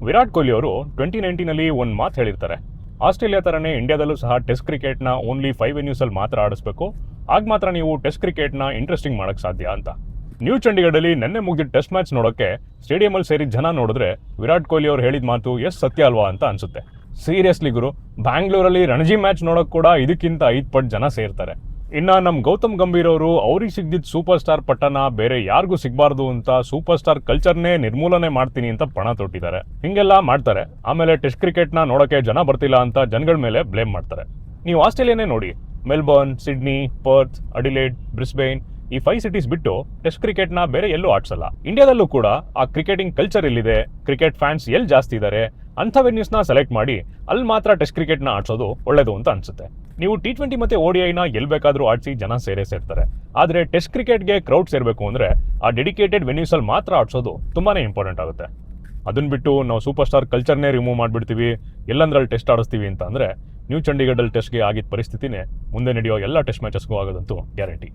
ವಿರಾಟ್ ಕೊಹ್ಲಿ ಅವರು 2019ನಲ್ಲಿ ಒಂದು ಮಾತು ಹೇಳಿರ್ತಾರೆ. ಆಸ್ಟ್ರೇಲಿಯಾ ಥರನೇ ಇಂಡಿಯಾದಲ್ಲೂ ಸಹ ಟೆಸ್ಟ್ ಕ್ರಿಕೆಟ್ನ ಓನ್ಲಿ 5 ವೆನ್ಯೂಸಲ್ಲಿ ಮಾತ್ರ ಆಡಿಸ್ಬೇಕು, ಆಗ ಮಾತ್ರ ನೀವು ಟೆಸ್ಟ್ ಕ್ರಿಕೆಟ್ನ ಇಂಟ್ರೆಸ್ಟಿಂಗ್ ಮಾಡೋಕ್ಕೆ ಸಾಧ್ಯ ಅಂತ. ನ್ಯೂ ಚಂಡೀಗಢಲ್ಲಿ ನೆನ್ನೆ ಮುಗಿದ ಟೆಸ್ಟ್ ಮ್ಯಾಚ್ ನೋಡೋಕ್ಕೆ ಸ್ಟೇಡಿಯಮಲ್ಲಿ ಸೇರಿ ಜನ ನೋಡಿದ್ರೆ ವಿರಾಟ್ ಕೊಹ್ಲಿ ಅವ್ರು ಹೇಳಿದ ಮಾತು ಎಷ್ಟು ಸತ್ಯ ಅಲ್ವಾ ಅಂತ ಅನ್ಸುತ್ತೆ. ಸೀರಿಯಸ್ಲಿ ಗುರು, ಬ್ಯಾಂಗ್ಳೂರಲ್ಲಿ ರಣಜಿ ಮ್ಯಾಚ್ ನೋಡೋಕೆ ಕೂಡ ಇದಕ್ಕಿಂತ 5 ಪಟ್ಟು ಜನ ಸೇರ್ತಾರೆ. ಇನ್ನು ನಮ್ಮ ಗೌತಮ್ ಗಂಭೀರ್ ಅವರು ಅವ್ರಿಗೆ ಸಿಗ್ದಿದ್ದ ಸೂಪರ್ ಸ್ಟಾರ್ ಪಟ್ಟನ ಬೇರೆ ಯಾರಿಗೂ ಸಿಗಬಾರ್ದು ಅಂತ ಸೂಪರ್ ಸ್ಟಾರ್ ಕಲ್ಚರ್ನೇ ನಿರ್ಮೂಲನೆ ಮಾಡ್ತೀನಿ ಅಂತ ಪಣ ತೊಟ್ಟಿದ್ದಾರೆ. ಹಿಂಗೆಲ್ಲ ಮಾಡ್ತಾರೆ, ಆಮೇಲೆ ಟೆಸ್ಟ್ ಕ್ರಿಕೆಟ್ನ ನೋಡೋಕ್ಕೆ ಜನ ಬರ್ತಿಲ್ಲ ಅಂತ ಜನಗಳ ಮೇಲೆ ಬ್ಲೇಮ್ ಮಾಡ್ತಾರೆ. ನೀವು ಆಸ್ಟ್ರೇಲಿಯಾನೇ ನೋಡಿ, ಮೆಲ್ಬೋರ್ನ್, ಸಿಡ್ನಿ, ಪರ್ತ್, ಅಡಿಲೇಡ್, ಬ್ರಿಸ್ಬೇನ್ ಈ 5 ಸಿಟೀಸ್ ಬಿಟ್ಟು ಟೆಸ್ಟ್ ಕ್ರಿಕೆಟ್ನ ಬೇರೆ ಎಲ್ಲೂ ಆಡ್ಸಲ್ಲ. ಇಂಡಿಯಾದಲ್ಲೂ ಕೂಡ ಆ ಕ್ರಿಕೆಟಿಂಗ್ ಕಲ್ಚರ್ ಎಲ್ಲಿದೆ, ಕ್ರಿಕೆಟ್ ಫ್ಯಾನ್ಸ್ ಎಲ್ಲಿ ಜಾಸ್ತಿ ಇದ್ದಾರೆ ಅಂಥ ವೆನ್ಯೂಸ್ನ ಸೆಲೆಕ್ಟ್ ಮಾಡಿ ಅಲ್ಲಿ ಮಾತ್ರ ಟೆಸ್ಟ್ ಕ್ರಿಕೆಟ್ನ ಆಡ್ಸೋದು ಒಳ್ಳೇದು ಅಂತ ಅನ್ಸುತ್ತೆ. ನೀವು T20 ಮತ್ತು ODIನ ಎಲ್ಲಿ ಬೇಕಾದರೂ ಆಡಿಸಿ ಜನ ಸೇರ್ತಾರೆ. ಆದರೆ ಟೆಸ್ಟ್ ಕ್ರಿಕೆಟ್ಗೆ ಕ್ರೌಡ್ ಸೇರಬೇಕು ಅಂದರೆ ಆ ಡೆಡಿಕೇಟೆಡ್ ವೆನ್ಯೂಸಲ್ಲಿ ಮಾತ್ರ ಆಡಿಸೋದು ತುಂಬಾ ಇಂಪಾರ್ಟೆಂಟ್ ಆಗುತ್ತೆ. ಅದನ್ನ ಬಿಟ್ಟು ನಾವು ಸೂಪರ್ ಸ್ಟಾರ್ ಕಲ್ಚರ್ನೇ ರಿಮೂವ್ ಮಾಡಿಬಿಡ್ತೀವಿ, ಎಲ್ಲಂದ್ರಲ್ಲಿ ಟೆಸ್ಟ್ ಆಡಿಸ್ತೀವಿ ಅಂತ ಅಂದರೆ ನ್ಯೂ ಚಂಡೀಗಢಲ್ಲಿ ಟೆಸ್ಟ್ಗೆ ಆಗಿದ್ದ ಪರಿಸ್ಥಿತಿನೇ ಮುಂದೆ ನಡೆಯೋ ಎಲ್ಲ ಟೆಸ್ಟ್ ಮ್ಯಾಚಸ್ಗೂ ಆಗೋದಂತೂ ಗ್ಯಾರಂಟಿ.